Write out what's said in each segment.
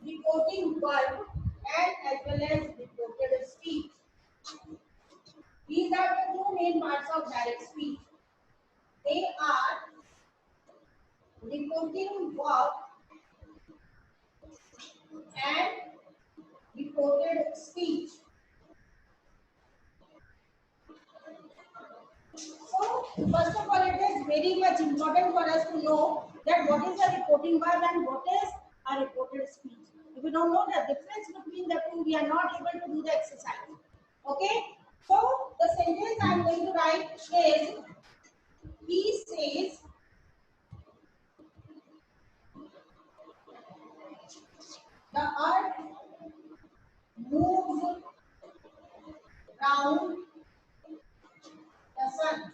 reporting verb and as well as reported speech. These are the two main parts of direct speech. They are reporting verb and reported speech. So, first of all, it is very much important for us to know that what is a reporting verb and what is a reported speech. If we don't know the difference between the two, we are not able to do the exercise. Okay? So, the sentence I am going to write is, he says, the earth moves round the sun.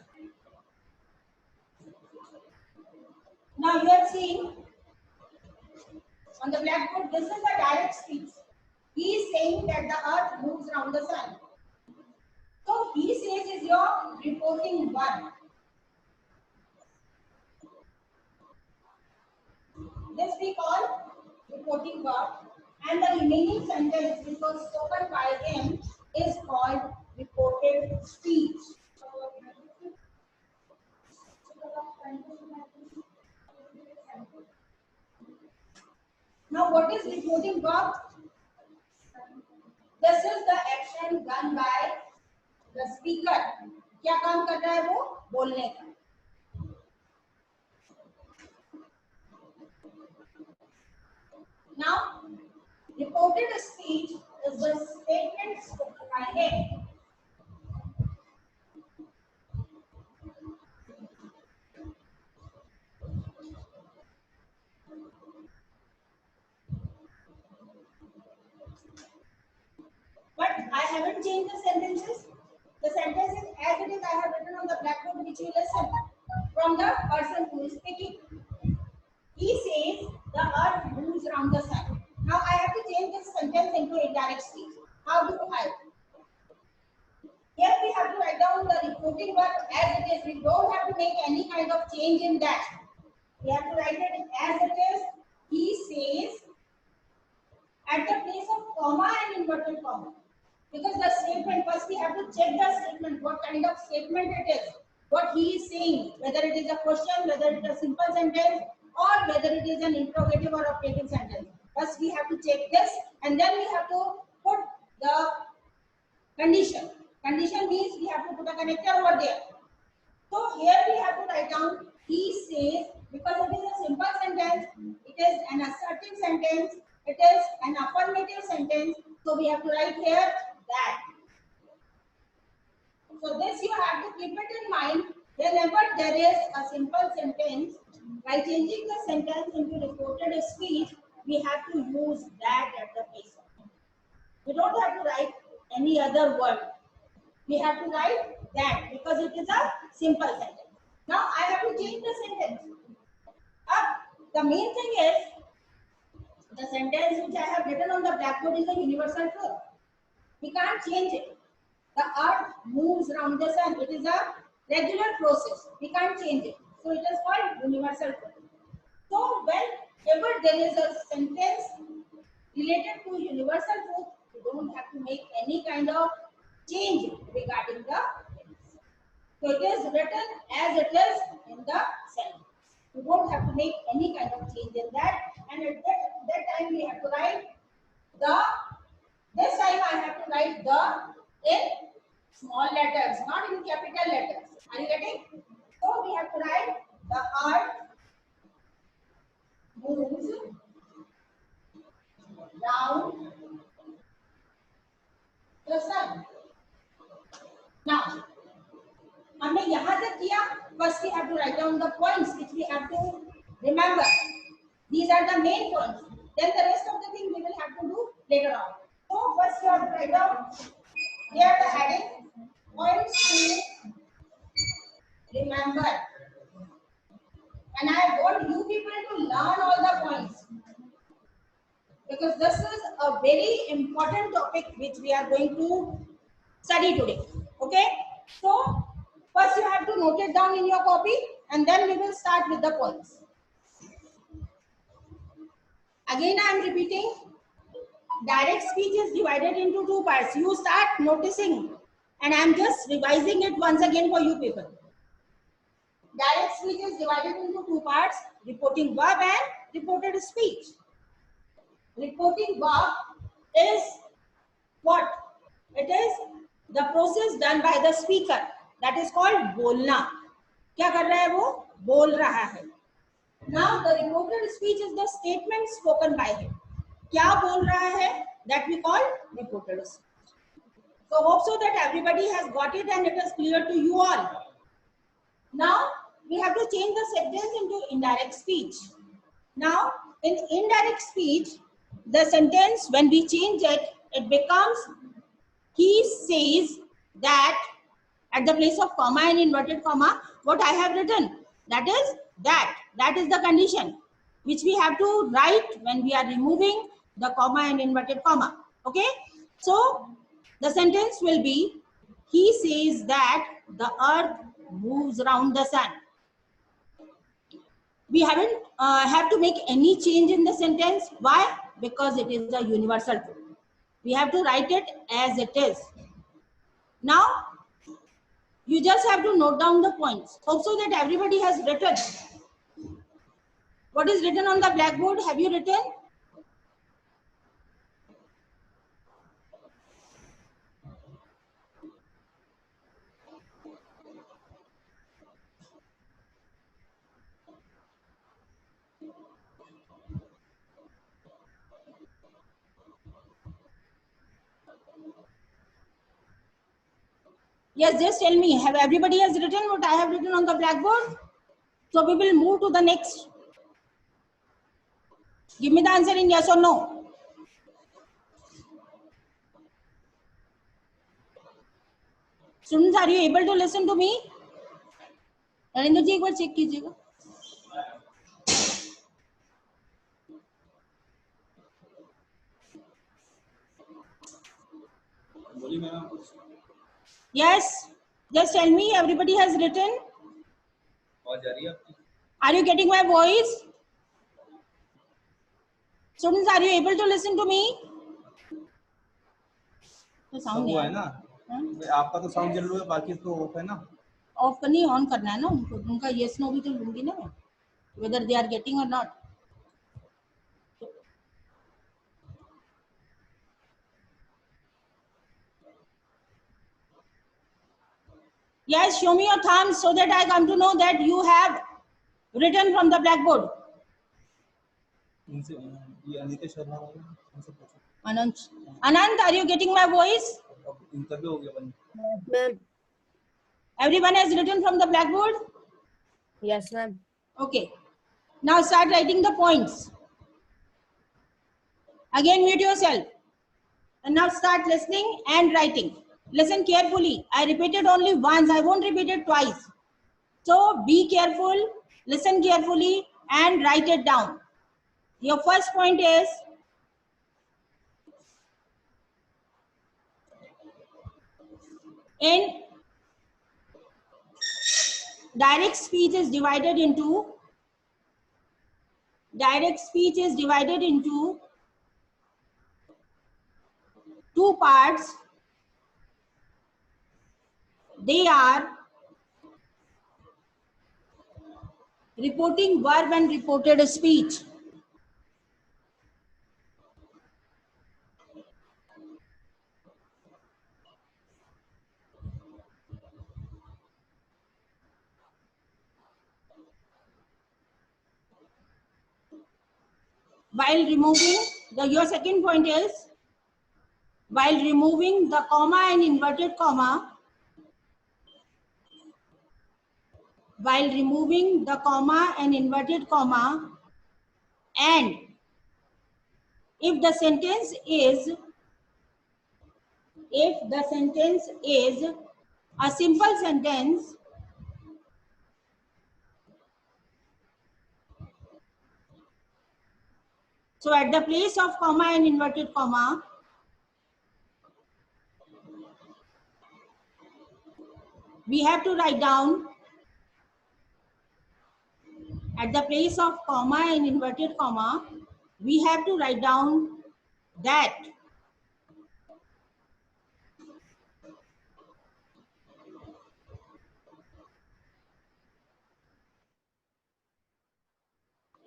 Now you have seen on the blackboard, this is a direct speech. He is saying that the earth moves around the sun. So he says is your reporting verb. This we call reporting verb, and the remaining sentence which was spoken by him is called reported speech. Now what is reporting verb? This is the action done by the speaker. क्या काम कर रहा है वो? बोलने का. Now, reported speech is the statement spoken by him. But I haven't changed the sentences. The sentence is as it is. I have written on the blackboard which you listen from the person who is speaking. He says the earth moves around the sun. Now I have to change this sentence into indirect speech. How do I? Here we have to write down the reporting verb as it is. We don't have to make any kind of change in that. We have to write it as it is. He says at the place of comma and inverted comma. Because the statement, first we have to check the statement, what kind of statement it is, what he is saying, whether it is a question, whether it is a simple sentence, or whether it is an interrogative or operative sentence. First we have to check this, and then we have to put the condition. Condition means we have to put a connector over there. So here we have to write down, he says, because it is a simple sentence, it is an assertive sentence, it is an affirmative sentence, so we have to write here that. So this you have to keep it in mind whenever there is a simple sentence. By changing the sentence into reported speech, we have to use that at the place. We don't have to write any other word. We have to write that because it is a simple sentence. Now I have to change the sentence. The main thing is the sentence which I have written on the blackboard is a universal truth. We can't change it. The earth moves around the sun. It is a regular process. We can't change it. So it is called universal truth. So whenever there is a sentence related to universal truth, you don't have to make any kind of change regarding the sentence. So it is written as it is in the sentence. You don't have to make any kind of change in that. And at that time we have to write the. This time I have to write the in small letters, not in capital letters. Are you getting? So we have to write the earth moves round the sun. Now, हमने यहाँ तक किया. First we have to write down the points which we have to remember. These are the main points. Then the rest of the thing we will have to do later on. So first you have to write down here the heading points to remember. And I want you people to learn all the points because this is a very important topic which we are going to study today. Okay? So first you have to note it down in your copy and then we will start with the points. Again I am repeating, direct speech is divided into two parts. You start noticing, and I'm just revising it once again for you people. Direct speech is divided into two parts: reporting verb and reported speech. Reporting verb is what? It is the process done by the speaker. That is called बोलना. क्या कर रहा है वो? बोल रहा है. Now the reported speech is the statement spoken by him. क्या बोल रहा है? That we call reported speech. So hope so that everybody has got it and it is clear to you all. Now we have to change the sentence into indirect speech. Now in indirect speech, the sentence, when we change it, it becomes he says that, at the place of comma and inverted comma, what I have written, that is that. That is the condition which we have to write when we are removing the comma and inverted comma. Okay, so the sentence will be, he says that the earth moves around the sun. We haven't have to make any change in the sentence. Why? Because it is a universal truth. We have to write it as it is. Now you just have to note down the points. Hope so that everybody has written. What is written on the blackboard? Have you written? Yes, just tell me. Have everybody has written what I have written on the blackboard? So we will move to the next. Give me the answer in yes or no. Students, are you able to listen to me? Narendra जी एक बार check कीजिएगा. Yes, just tell me. Everybody has written. Are you getting my voice? Students, are you able to listen to me? तो sound है ना. आपका तो sound जरूर है, बाकी तो ऑफ है ना. ऑफ करनी, ऑन करना है ना उनको. उनका यस नो भी तो लूंगी ना मैं, whether they are getting or not. Yes, show me your thumbs so that I come to know that you have written from the blackboard. Anant, are you getting my voice? Ma'am. Everyone has written from the blackboard? Yes, ma'am. Okay. Now start writing the points. Again, mute yourself. And now start listening and writing. Listen carefully. I repeated only once. I won't repeat it twice. So be careful, listen carefully and write it down. Your first point is, in direct speech is divided into two parts. They are reporting verb and reported speech. While removing your second point is, while removing the comma and inverted comma, and if the sentence is a simple sentence, so at the place of comma and inverted comma, we have to write down, at the place of comma and inverted comma, we have to write down that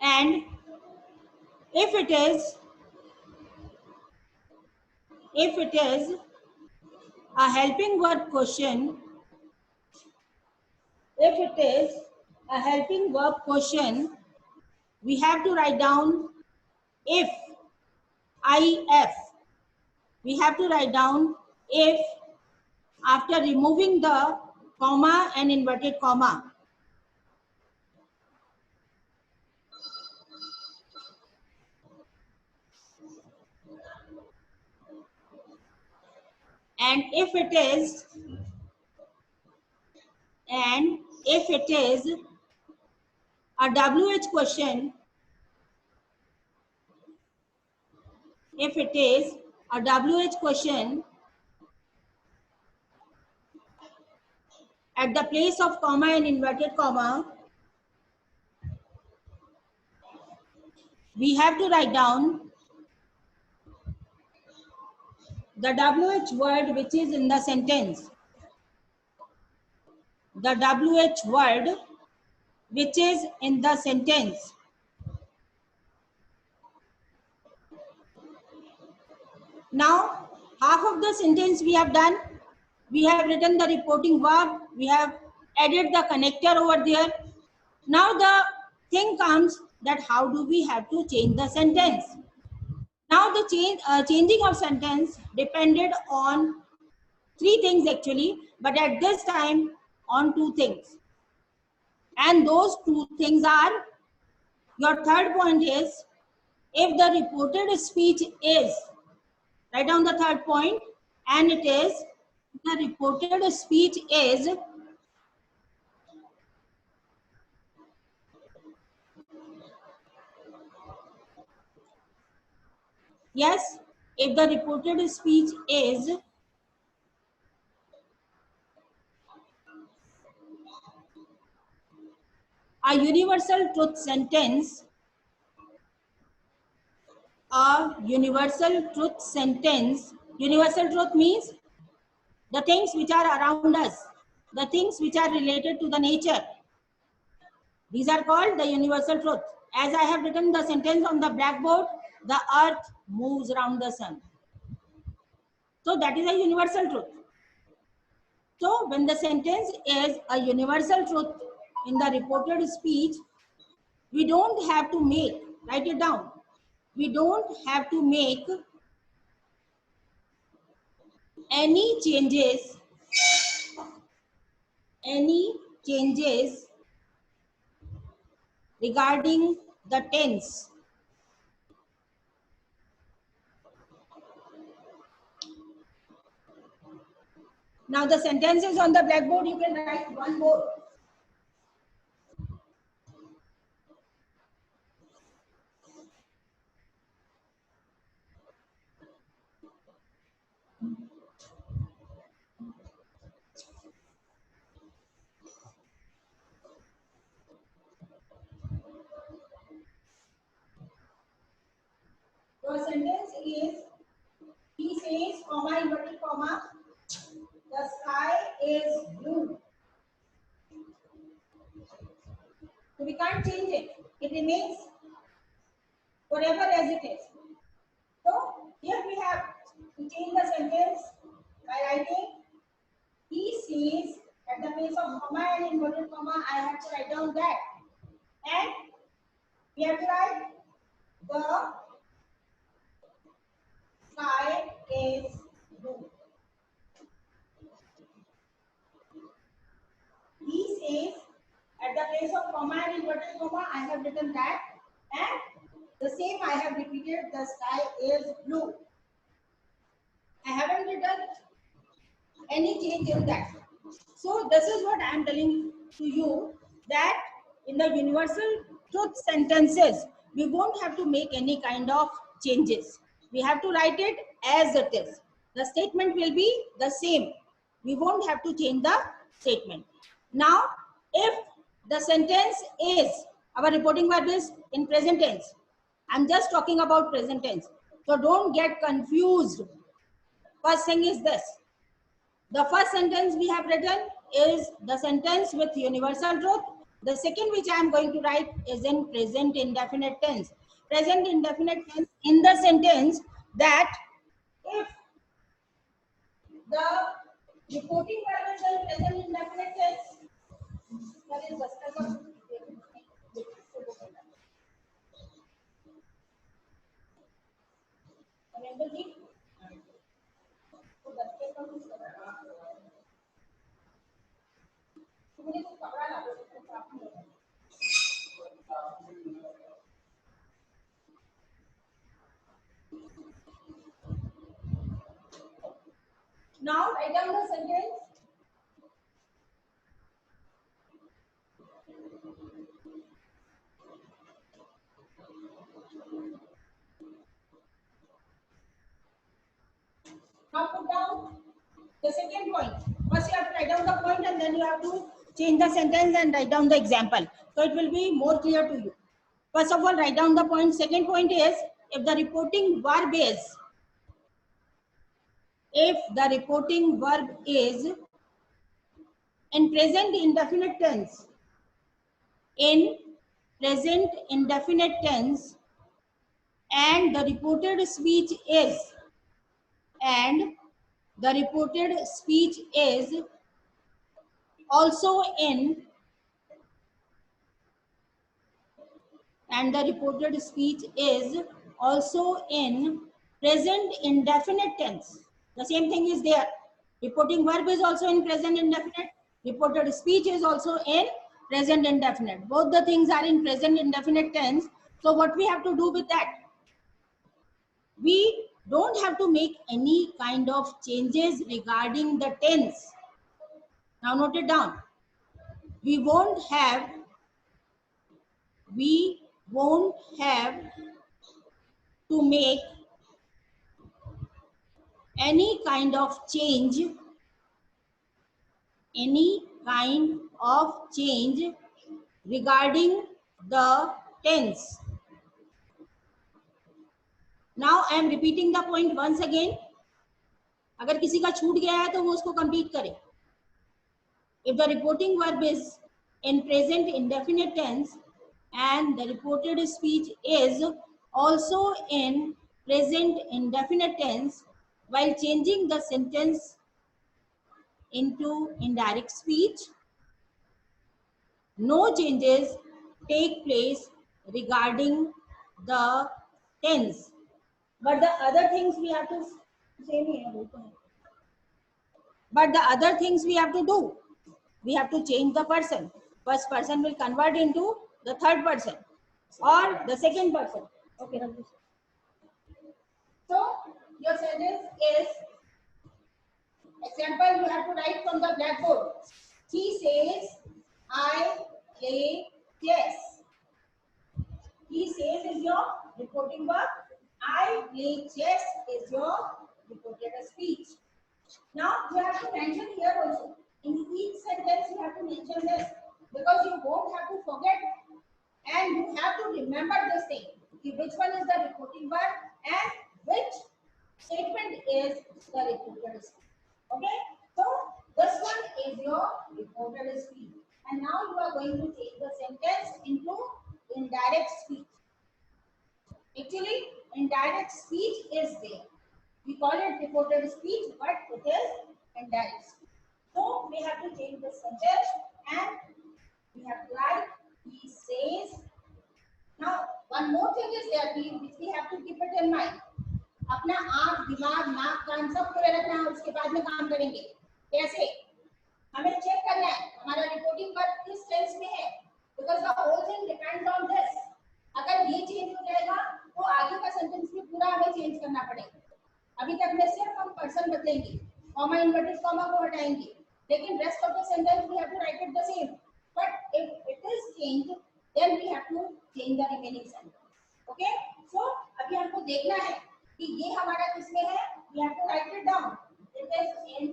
And if it is a helping verb question, we have to write down if, if. We have to write down if after removing the comma and inverted comma. And if it is a WH question, if it is a WH question, at the place of comma and inverted comma, we have to write down the WH word which is in the sentence. The WH word which is in the sentence. Now, half of the sentence we have done. We have written the reporting verb. We have added the connector over there. Now the thing comes that how do we have to change the sentence? Now the changing of sentence depended on three things actually, but at this time on two things. And those two things are, your third point is, if the reported speech is, write down the third point, and it is, the reported speech is yes, if the reported speech is a universal truth sentence, universal truth means the things which are around us, the things which are related to the nature. These are called the universal truth. As I have written the sentence on the blackboard, the earth moves around the sun. So that is a universal truth. So when the sentence is a universal truth in the reported speech, we don't have to make, write it down, we don't have to make any changes regarding the tense. Now the sentences on the blackboard, you can write one more. Your sentence is, he says, comma, inverted comma, the sky is blue. So we can't change it. It remains forever as it is. So here we have to change the sentence by writing, he sees, at the place of comma and inverted comma, I have to write down that. And we have to write, the sky is blue. He says, at the place of comma and inverted comma, I have written that. And the same I have repeated, the sky is blue. I haven't written any change in that. So this is what I am telling to you, that in the universal truth sentences, we won't have to make any kind of changes. We have to write it as it is. The statement will be the same. We won't have to change the statement. Now, if the sentence is, our reporting verb is in present tense. I'm just talking about present tense. So don't get confused. First thing is this. The first sentence we have written is the sentence with universal truth. The second which I am going to write is in present indefinite tense. Present indefinite tense in the sentence that if the reporting verb is in present indefinite tense, that is now write down the sentence. Now put down the second point. First you have to write down the point and then you have to change the sentence and write down the example. So it will be more clear to you. First of all, write down the point. Second point is if the reporting verb is in present indefinite tense, in present indefinite tense, and the reported speech is also in and the reported speech is also in present indefinite tense. The same thing is there. Reporting verb is also in present indefinite. Reported speech is also in present indefinite. Both the things are in present indefinite tense. So what we have to do with that? We don't have to make any kind of changes regarding the tense. Now note it down. We won't have to make any kind of change regarding the tense. Now I am repeating the point once again. अगर किसी का छूट गया है तो वो उसको complete करे. If the reporting verb is in present indefinite tense and the reported speech is also in present indefinite tense, while changing the sentence into indirect speech, no changes take place regarding the tense. But the other things we have to do. We have to change the person. First person will convert into the third person or the second person. Okay. So your sentence is example you have to write from the blackboard. He says, I play chess. He says is your reporting verb. I play chess is your reported speech. Now you have to mention here also. In each sentence you have to mention this because you won't have to forget and you have to remember this thing. Which one is the reporting verb and which statement is the reported speech. Okay, so this one is your reported speech. And now you are going to change the sentence into indirect speech. Actually, indirect speech is there. We call it reported speech, but it is indirect speech. So we have to change the sentence and we have to write he says. Now, one more thing is there which we have to keep it in mind. अपना आँख दिमाग नाक कान सब खुले रखना है उसके बाद में काम करेंगे. कैसे? हमें चेक करना है हमारा रिपोर्टिंग वर्ब किस टेंस में है because the whole thing depends on this. अगर ये चेंज हो जाएगा तो आगे का सेंटेंस भी पूरा हमें चेंज करना पड़ेगा. अभी तक में सिर्फ हम पर्सन बदलेंगे, कॉमा इन्वर्टेड कॉमा को हटाएंगे, लेकिन rest of the sentence we have to write it the same. But if it is changed then we have to change the remaining sentence. Okay, so अभी हमको देखना है कि ये हमारा किसमें है. We have to write it down. It is in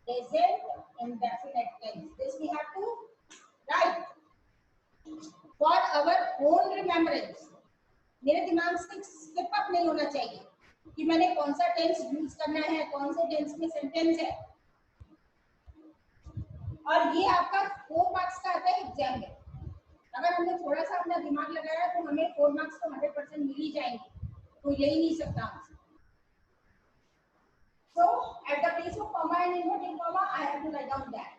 present indefinite tense. This we have to write for our own remembrance. मेरे दिमाग से स्किप अप नहीं होना चाहिए कि मैंने कौन सा टेंस यूज करना है, कौन से टेंस में सेंटेंस है. और ये आपका 4 मार्क्स का आता है एग्जाम में. अगर हमने थोड़ा सा अपना दिमाग लगाया तो हमें 4 मार्क्स तो 100% मिल ही जाएंगे, तो ले ही नहीं सकता answer. So at the place of comma and inverted comma, I have to write down that.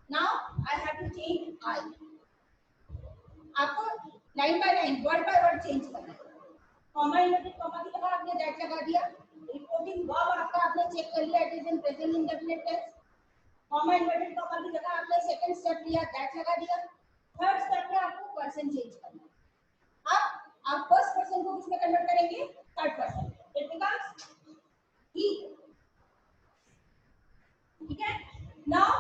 Now I have to change I. आपको line by line, word by word change करना है. कॉमा इनवर्टेड कॉमा की जगह आपने that लगा दिया. Reporting verb आपका आपने चेक कर लिया, it is in present indefinite tense. Comma inverted comma की जगह आपने सेकंड स्टेप लिया, दैट लगा दिया. थर्ड स्टेप में आपको पर्सन चेंज करना है. अब आप फर्स्ट पर्सन को किसमें कन्वर्ट करेंगे? Third person. इट बिकम्स ही. ठीक है. Now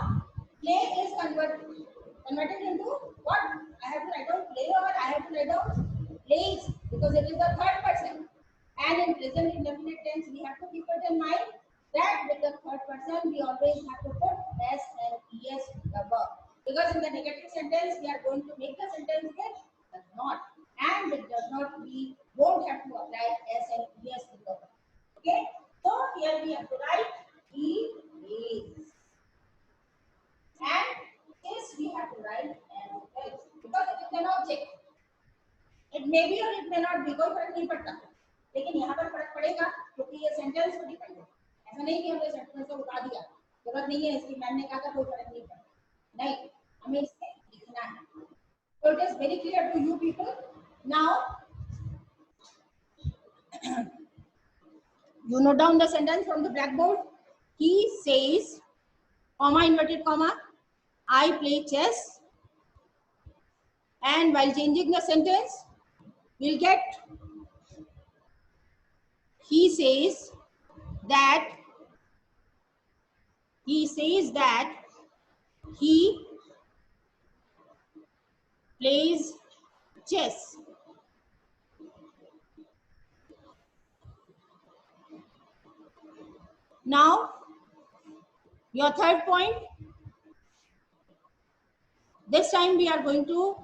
play is converted into what? I have to write down play or I have to write down plays because it is the third person. And in present indefinite tense, we have to keep it in mind that with the third person, we always have to put s and es to the verb. Because in the negative sentence, we are going to make the sentence with does not. And with does not, we won't have to apply s and es to the verb. Okay? So here we have to write he is. And this we have to write as well because it is an object. It may be or it may not be, कोई फर्क नहीं पड़ता. लेकिन यहाँ पर फर्क पड़ेगा क्योंकि ये सेंटेंस पर डिपेंड है. ऐसा नहीं कि हमने सेंटेंस को उठा दिया, जरूरत नहीं है इसकी, मैम ने कहा था कोई फर्क नहीं पड़ता. नहीं, हमें इसमें लिखना है. So it is very clear to you people. Now you note down the sentence from the blackboard. He says, comma inverted comma, I play chess. And while changing the sentence, we'll get he says that he plays chess. Now your third point, this time we are going to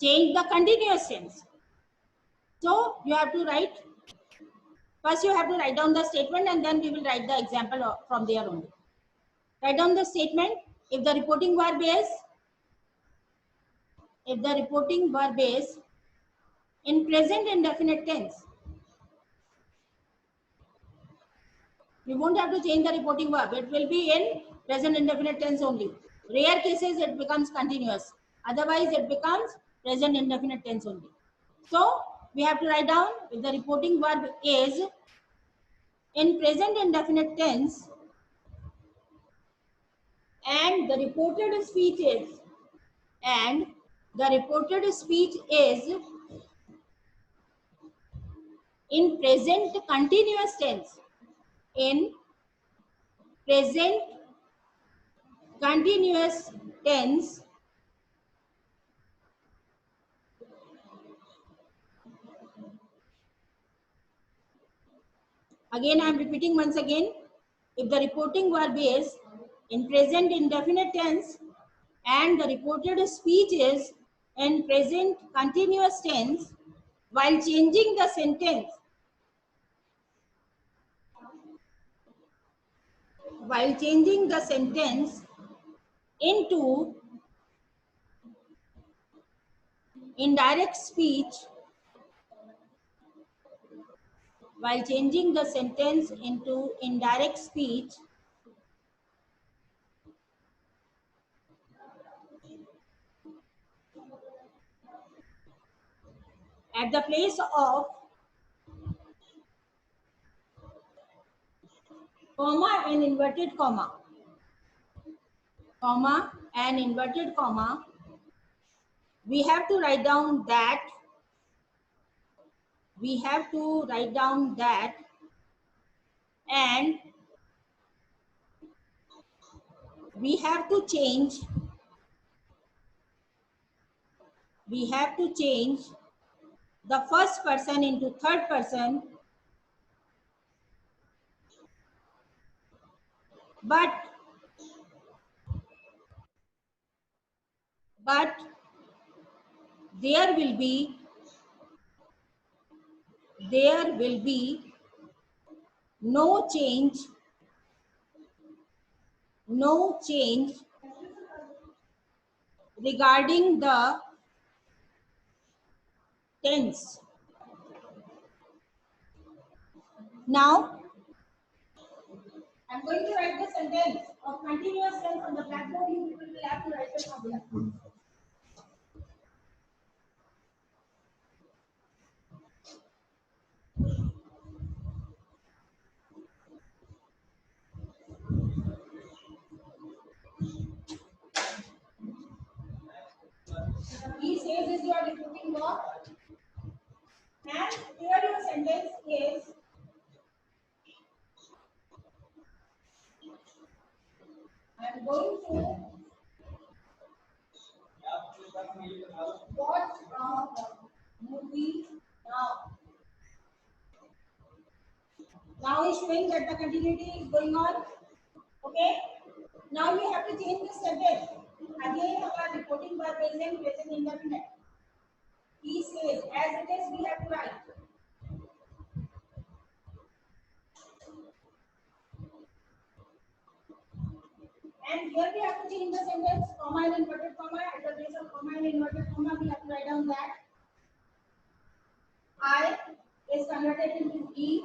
change the continuous tense. So you have to write, first you have to write down the statement and then we will write the example from there only. Write down the statement. If the reporting verb is in present indefinite tense, we won't have to change the reporting verb. It will be in present indefinite tense only. Rare cases it becomes continuous. Otherwise it becomes present indefinite tense only. So we have to write down if the reporting verb is in present indefinite tense and the reported speech is in present continuous tense. In present continuous tense, again I am repeating once again, if the reporting verb is in present indefinite tense and the reported speech is in present continuous tense, while changing the sentence into indirect speech, at the place of comma and inverted comma, we have to write down that and we have to change the first person into third person, but there will be no change regarding the tense. Now, I'm going to write the sentence of continuous tense on the blackboard. You people will have to write the formula. He says is you are repeating verb, and here your sentence is I'm going to watch a movie now. Now he's showing that the continuity is going on. Okay. Now we have to change this sentence. Again, our reporting verb is in present indefinite. He says, as it is, we have to write. And here we have to change the sentence, comma and inverted comma. At the place of comma and inverted comma, we have to write down that I is converted into E,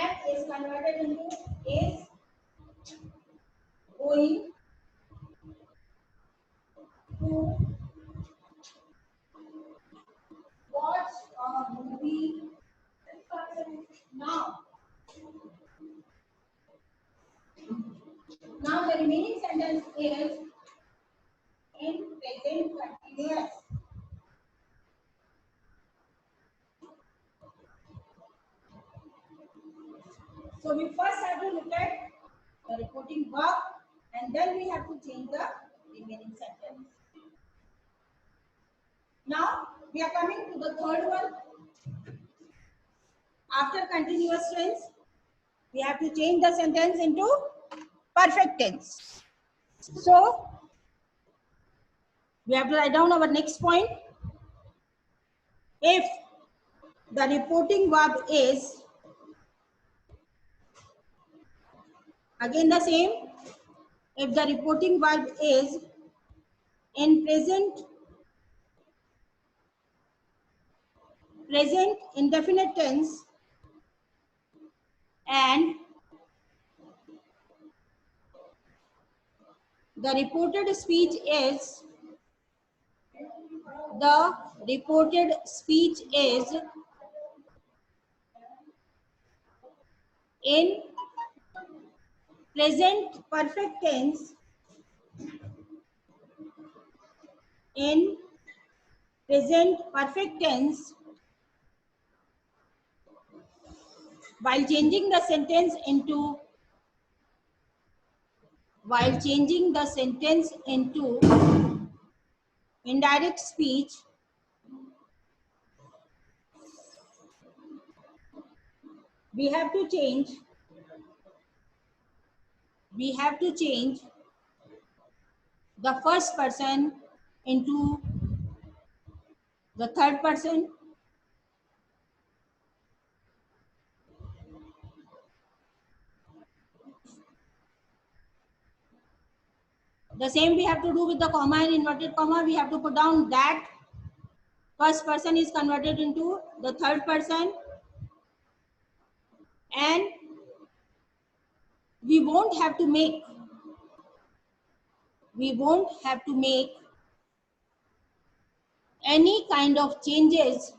F is converted into is going to watch a movie now. Now the remaining sentence is in present continuous. So we first have to look at the reporting verb and then we have to change the remaining sentence. Now we are coming to the third one. After continuous tense, we have to change the sentence into perfect tense. So we have to write down our next point. If the reporting verb is again the same, if the reporting verb is in present indefinite tense and the reported speech is in present perfect tense, in present perfect tense, while changing the sentence into indirect speech, we have to change the first person into the third person. The same we have to do with the comma and inverted comma. We have to put down that first person is converted into the third person, and we won't have to make any kind of changes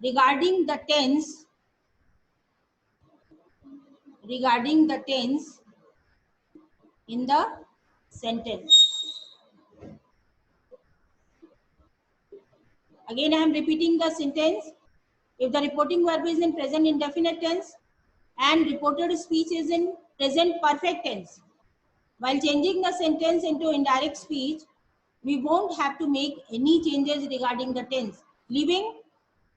regarding the tense in the sentence. Again, I am repeating the sentence. If the reporting verb is in present indefinite tense and reported speech is in present perfect tense, while changing the sentence into indirect speech, we won't have to make any changes regarding the tense, leaving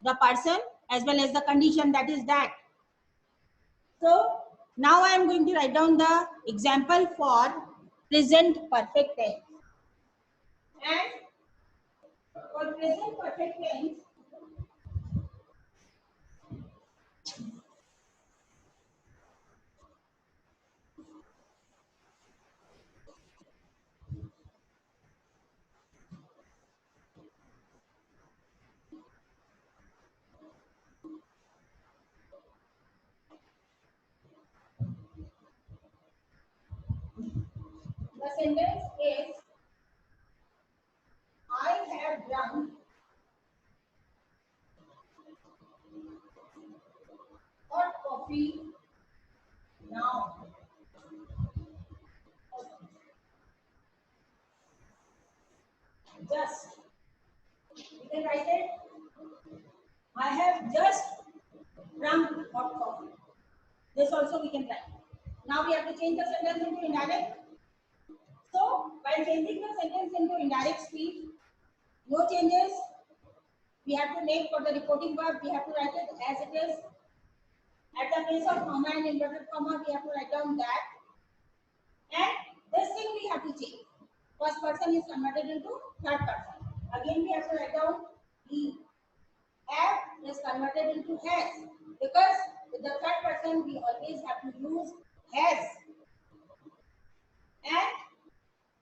the person as well as the condition, that is that. So now I am going to write down the example for present perfect tense. And for present perfect tense, sentence is, I have drunk hot coffee now. Just. You can write it. I have just drunk hot coffee. This also we can write. Now we have to change the sentence into indirect. So while changing the sentence into indirect speech, no changes. We have to make for the reporting verb. We have to write it as it is. At the place of comma and inverted comma, we have to write down that. And this thing we have to change. First person is converted into third person. Again, we have to write down the have is converted into has, because with the third person we always have to use has, and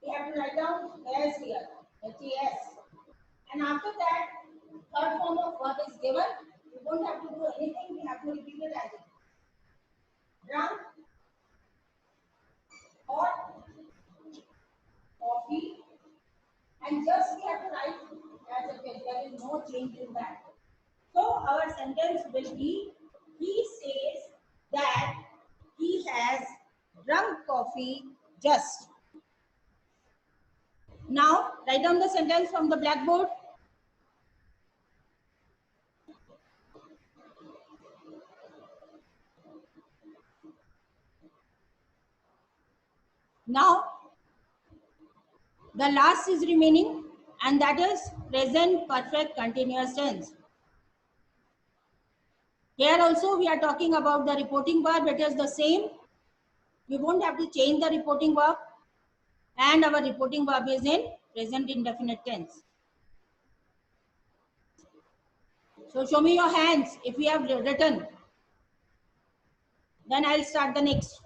we have to write down has here, HAS. And after that, third form of verb is given. We don't have to do anything. We have to repeat it as it. Drunk, hot, coffee, and just we have to write as it is. There is no change in that. So our sentence will be, he says that he has drunk coffee just. Now write down the sentence from the blackboard. Now the last is remaining, and that is present perfect continuous tense. Here also we are talking about the reporting verb. It is the same. We won't have to change the reporting verb, and our reporting verb is in present indefinite tense. So show me your hands if we have written. Then I'll start the next.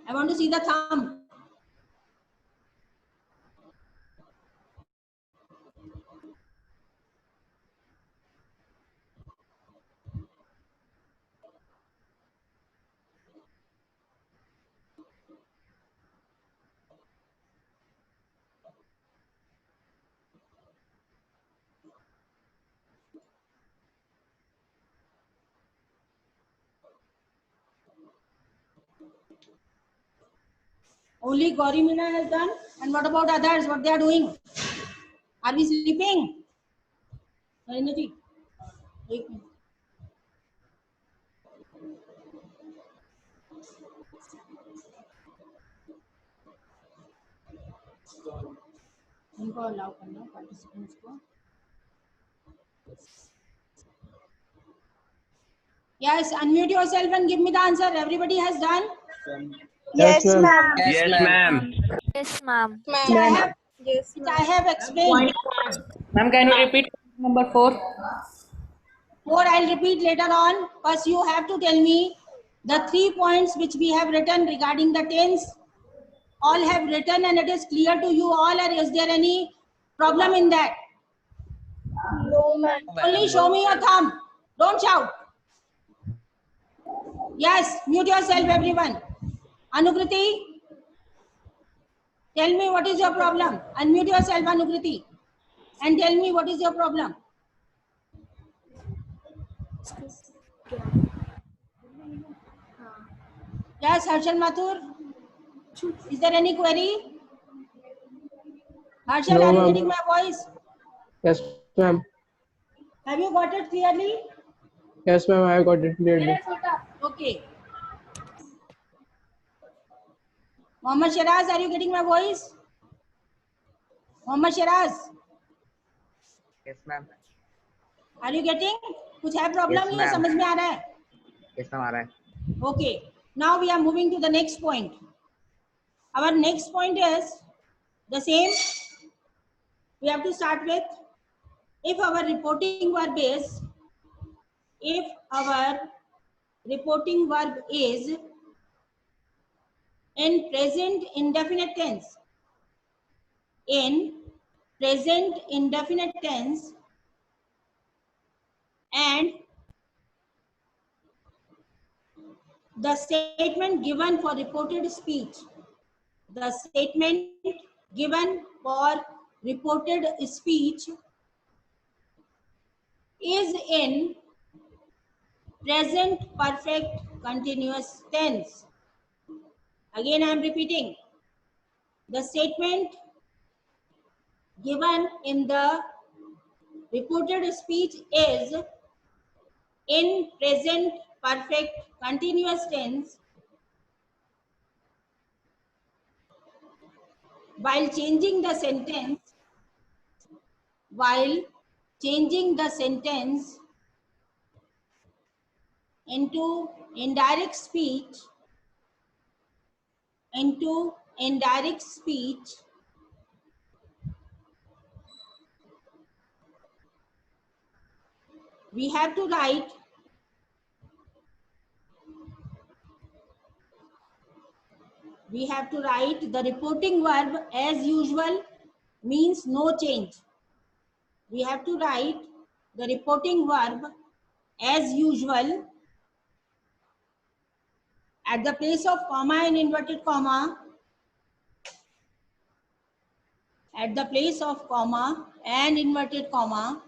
I want to see the thumb. Only Gauri Meena has done. And what about others? What they are doing? Are we sleeping? Narendra ji, एक minute. इनको allow करना participants को. Yes, unmute yourself and give me the answer. Everybody has done. Yes, ma'am. Yes, ma'am. Yes, ma'am. Which I have explained. Ma'am, can you repeat number 4? 4 I'll repeat later on. First you have to tell me the 3 points which we have written regarding the tense. All have written and it is clear to you all, or is there any problem in that? No, ma'am. Only show me your thumb. Don't shout. Yes, mute yourself everyone. Anukriti, tell me what is your problem. Unmute yourself, Anukriti, and tell me what is your problem. Yes, Harshal Mathur. Is there any query? Harshal, No, are you ma'am. getting my voice? Yes, ma'am. Have you got it clearly? Yes, ma'am. I got it clearly. Okay. Mohammad Shiraz, are you getting my voice? Mohammad Shiraz, Yes, ma'am. are you getting? कुछ है problem Yes, या ma'am. समझ में आ रहा है? Yes, ma'am. आ रहा है. Okay. Now we are moving to the next point. Our next point is the same. We have to start with, if our reporting verb is in present indefinite tense, and The statement given for reported speech. The statement given for reported speech is in present perfect continuous tense. Again, I am repeating. The statement given in the reported speech is in present perfect continuous tense, while changing the sentence into indirect speech we have to write the reporting verb as usual means no change. We have to write the reporting verb as usual at the place of comma and inverted comma, at the place of comma and inverted comma.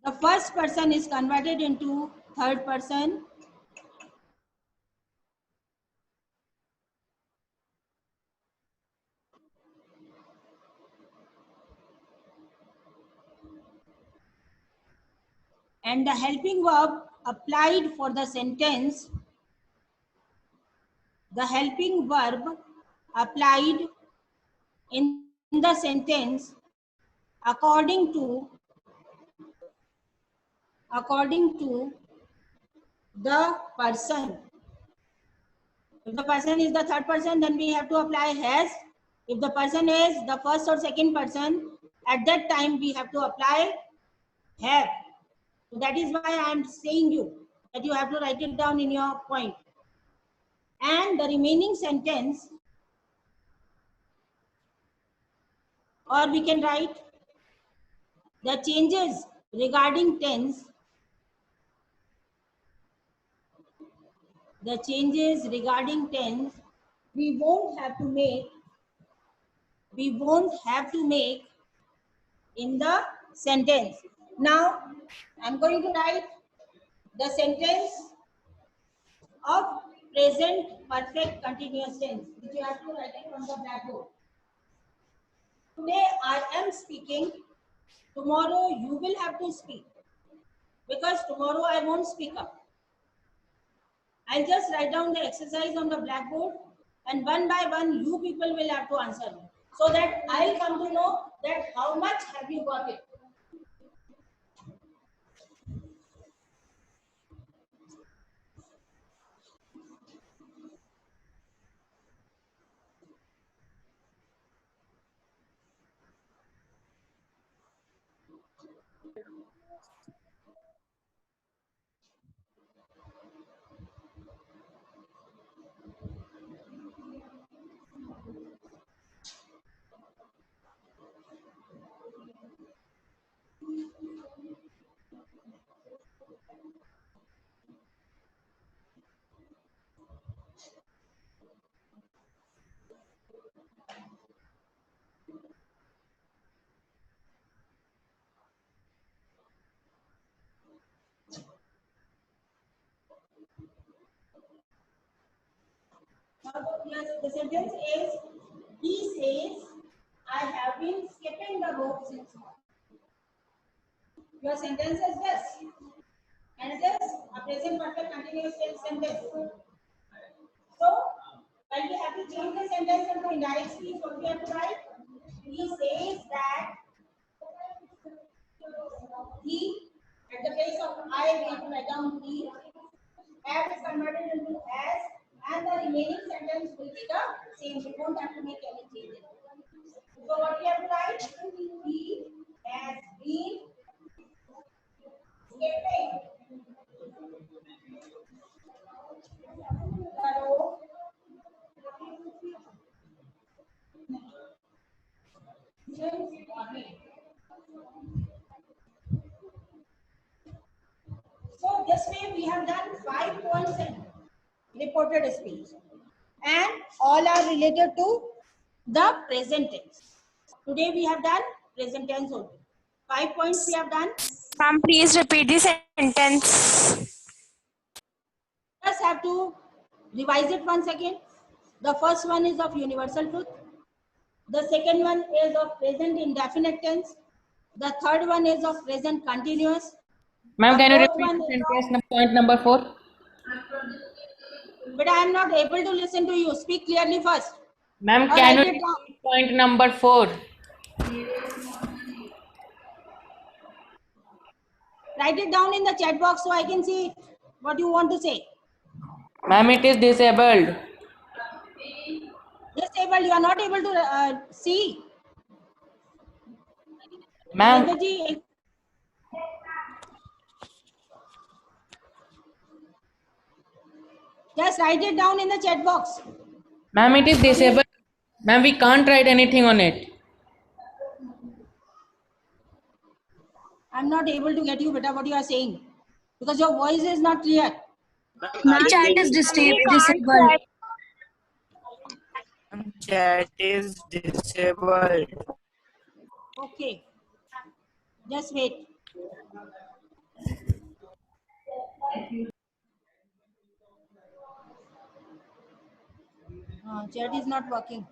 The first person is converted into third person. And the helping verb applied for the sentence, the helping verb applied in the sentence according to the person. If the person is the third person, then we have to apply has. If the person is the first or second person, at that time we have to apply have. So that is why I am saying you that you have to write it down in your point. And the remaining sentence, or we can write the changes regarding tense, we won't have to make in the sentence. Now I'm going to write the sentence of present perfect continuous tense, which you have to write it on the blackboard. Today I am speaking, tomorrow you will have to speak, because tomorrow I won't speak up. I'll just write down the exercise on the blackboard, and one by one you people will have to answer me, so that I'll come to know that how much have you got it. Yes, the sentence is, he says, I have been skipping the rope since morning. Your sentence is this, and it is a present perfect continuous tense sentence. So, when we have to change the sentence into indirect speech, what we have to write? He says that he, at the place of I, we have to write down he. Have is converted into as, and the remaining sentence will be the same. We won't have to make any changes. So what we have to write? He has been skipping the rope this way we have done 5 points in reported speech, and all are related to the present tense. Today we have done present tense only. 5 points we have done. Ma'am, please repeat the sentence. Just have to revise it once again. The first one is of universal truth. The second one is of present indefinite tense. The third one is of present continuous. Ma'am, The can you fourth repeat one the is sentence point number 4? but I am not able to listen to you. Speak clearly first. Ma'am, Or can you write it down. repeat point number 4? Write it down in the chat box so I can see what you want to say. Ma'am, it is disabled. Disabled, you are not able to see. Ma'am, Narendra ji, just write it down in the chat box. ma'am, it is disabled. Ma'am, we can't write anything on it. I'm not able to get you, beta, what you are saying. Because your voice is not clear. Chat is disabled. Chat is disabled. Okay. Just wait. Chat is not working.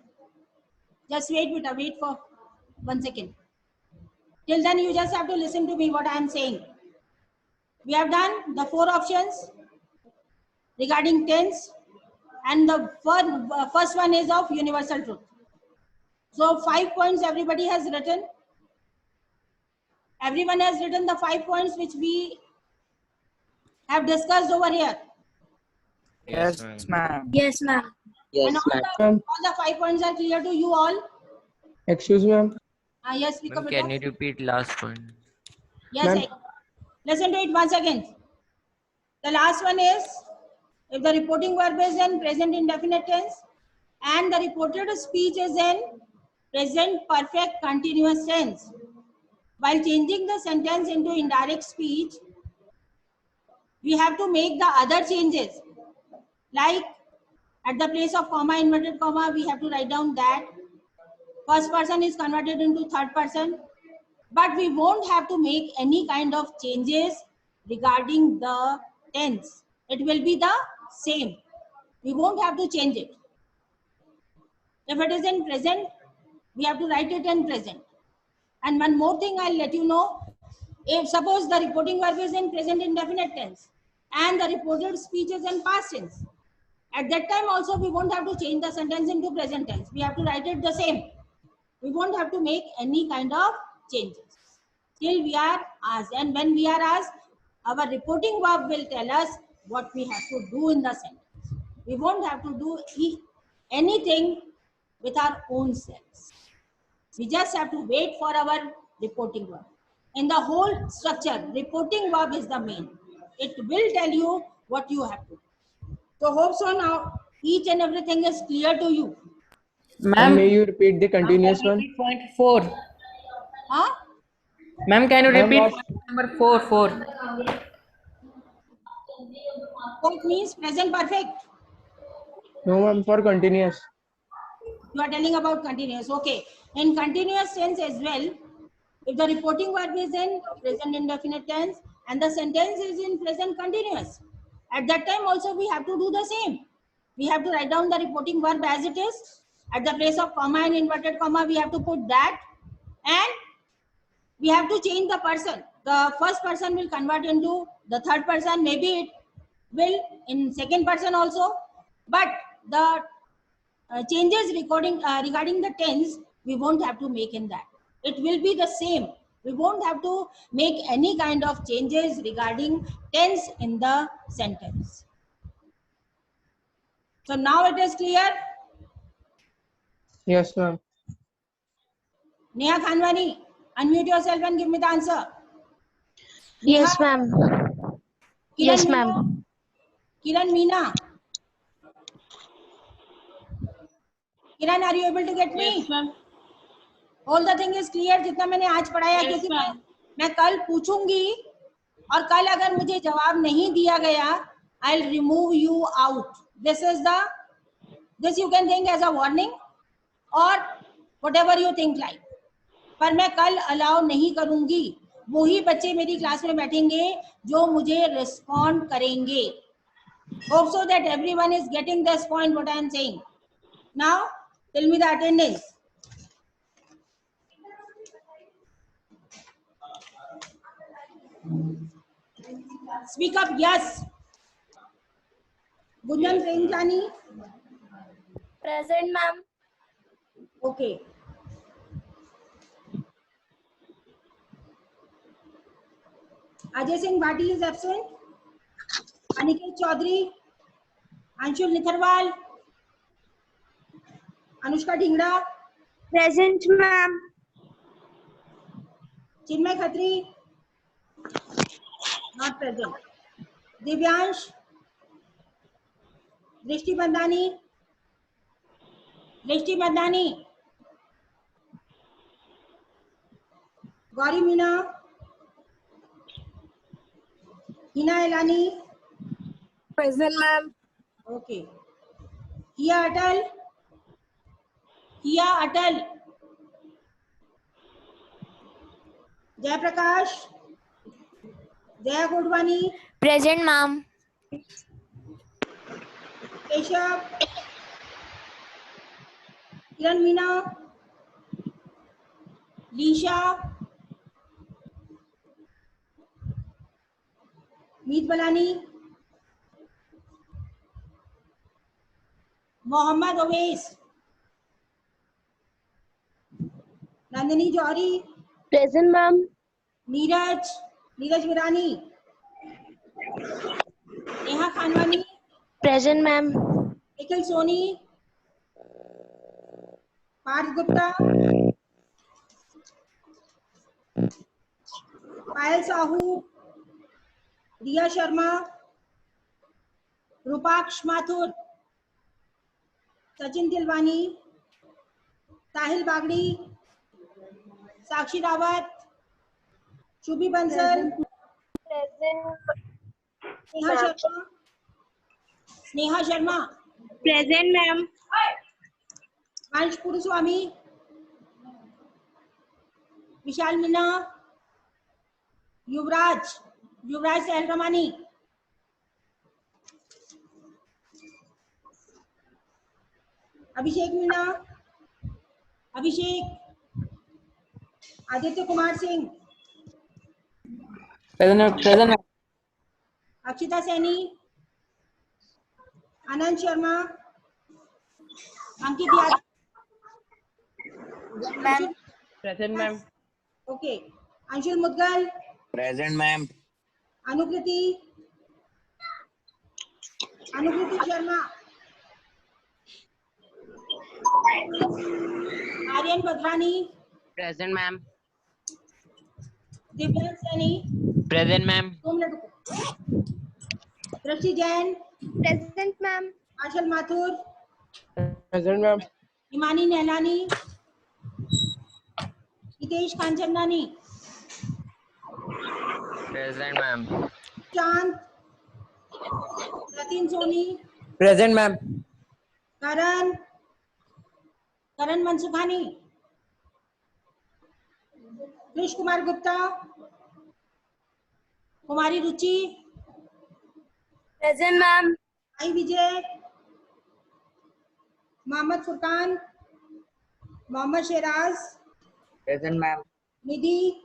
Just wait, beta. Wait for 1 second. Till then, you just have to listen to me what I am saying. We have done the 4 options regarding tense, and the first one is of universal truth. So 5 points everybody has written. Everyone has written the 5 points which we have discussed over here. Yes, ma'am. Yes, ma'am. And all the 5 points are clear to you all. Excuse me, ma'am. Yes, speak up. Can you repeat last point? Yes, Ma'am. listen to it once again. The last one is if the reporting verb is in present indefinite tense and the reported speech is in present perfect continuous tense. While changing the sentence into indirect speech, we have to make the other changes. Like at the place of comma, inverted comma, we have to write down that first person is converted into third person. But we won't have to make any kind of changes regarding the tense. It will be the same. We won't have to change it. If it is in present, we have to write it in present. And one more thing I'll let you know. If suppose the reporting verb is in present indefinite tense and the reported speech is in past tense, at that time also we won't have to change the sentence into present tense. We have to write it the same. We won't have to make any kind of changes till we are asked. And when we are asked, our reporting verb will tell us what we have to do in the sentence. We won't have to do anything with our own selves. We just have to wait for our reporting verb. In the whole structure, reporting verb is the main. It will tell you what you have to do. So hope so now each and everything is clear to you. Ma'am, may Ma'am, you repeat the continuous one? repeat point 4. Huh? Ma'am, can you Ma'am, repeat what? point number 4? What means present perfect? No, ma'am, for continuous. You are telling about continuous. Okay. In continuous tense as well, if the reporting verb is in present indefinite tense and the sentence is in present continuous, at that time also we have to do the same. We have to write down the reporting verb as it is. At the place of comma and inverted comma, we have to put that. And we have to change the person. The first person will convert into the third person. Maybe it will in second person also. But the changes regarding the tense, we won't have to make in that. It will be the same. We won't have to make any kind of changes regarding tense in the sentence. So now it is clear. Yes, ma'am. Neha Khanwani, unmute yourself and give me the answer. Yes, Neha, ma'am. Kiran Yes, Meena, ma'am. Kiran Meena. Kiran, are you able to get me? Yes, ma'am. All the thing is clear जितना मैंने आज पढ़ाया Yes, क्योंकि ma'am. मैं कल पूछूंगी और कल अगर मुझे जवाब नहीं दिया गया, I will remove you out. This you can think as a warning और व्हाटएवर यू थिंक लाइक. पर मैं कल अलाउ नहीं करूंगी. वही बच्चे मेरी क्लास में बैठेंगे जो मुझे रिस्पॉन्ड करेंगे. Hope so that everyone is getting this point what I am saying. Now tell me the attendance. Speak up. Yes. Gunjan Premjani. Present, ma'am. Okay. Ajay Singh Bhati is absent. Aniket Chaudhary, Anshul Nitharwal, Anushka Dhingra, Present, ma'am. Chinmay Khatri, not present. Divyansh, Drishti Bandhani, Gauri Meena, Hina Elani. Present, ma'am. Okay. Hiya Atal, Jay Prakash, Jaya Kodwani, Present, ma'am. Keshav, Kiran Meena, Lisha, Meet Balani, Mohammad Owais, Nandini Johri, Present, ma'am. Neeraj Virani, Neha Khanwani, Present, ma'am. Nikhil Soni, Parth Gupta, Payal Sahu, Riya Sharma, Rupaksh Mathur, Sachin Tilwani, Sahil Bagdi, Sakshi Rawat, Shubhi Bansal, Sneha Sharma, Present, ma'am. Vansh Puruswamy, Vishal Meena, Yuvraj Sahel Ramani, Abhishek Meena, Aditya Kumar Singh, Present. Akshita Saini, Anand Sharma, Ankit Yadav. Ma'am. Present, ma'am. Okay. Anshul Mudgal, Present, ma'am. Anukriti Sharma, Aryan Badlani, Present, ma'am. Divyan Saini, Present, ma'am. Drashti Jain, Present, ma'am. Ashal Mathur, Present, ma'am. Imani Nailani, Hitesh Kanchandani, Present, ma'am. Chand, Ratin Soni, Present, ma'am. Karan Mansukhani, Krish Kumar Gupta, Kumari Ruchi, Present, ma'am. I Vijay, Mohammad Furqan, Mohammad Shiraz, Present, ma'am. Nidhi,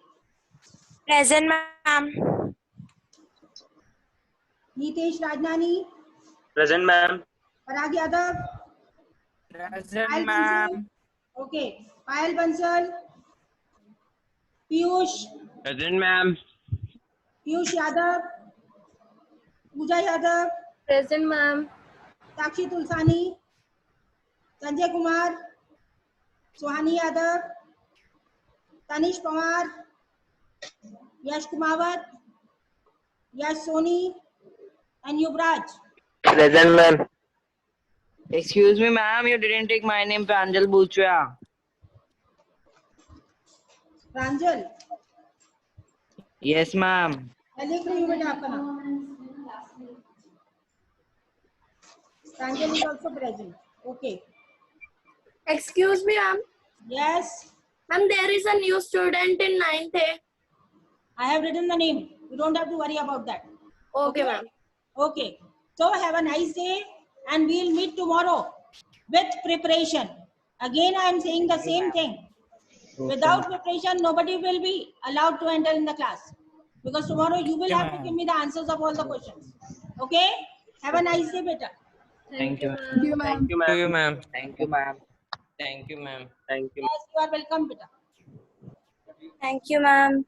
Present, ma'am. Nitesh Rajnani, Present, ma'am. Parag Yadav, Present, Payal ma'am. Bansal. Okay. Payal Bansal, Piyush Present, ma'am. Yadav, Pooja Yadav, Present, ma'am. Sakshi Tulsani, Sanjay Kumar, Sohani Yadav, Tanish Pawar, Yash Kumawat, Yash Soni, and Yuvraj. Present, ma'am. Excuse me, ma'am. You didn't take my name, Pranjal Buchya. Pranjal, Yes, ma'am. लिख रही हूँ बेटा आपका नाम. Pranjal is also present. Okay. Excuse me, ma'am. Yes, Ma'am, there is a new student in 9th A. I have written the name. You don't have to worry about that. Okay, ma'am. Okay. So have a nice day, and we'll meet tomorrow with preparation. Again, I am saying the same thing. Without preparation, nobody will be allowed to enter in the class, because tomorrow you will have to give me the answers of all the questions. Okay? Have a nice day, beta. Thank you. Thank you, ma'am. Thank you, ma'am. Thank you, ma'am. Thank you, ma'am. Yes, you are welcome, beta. Thank you, ma'am.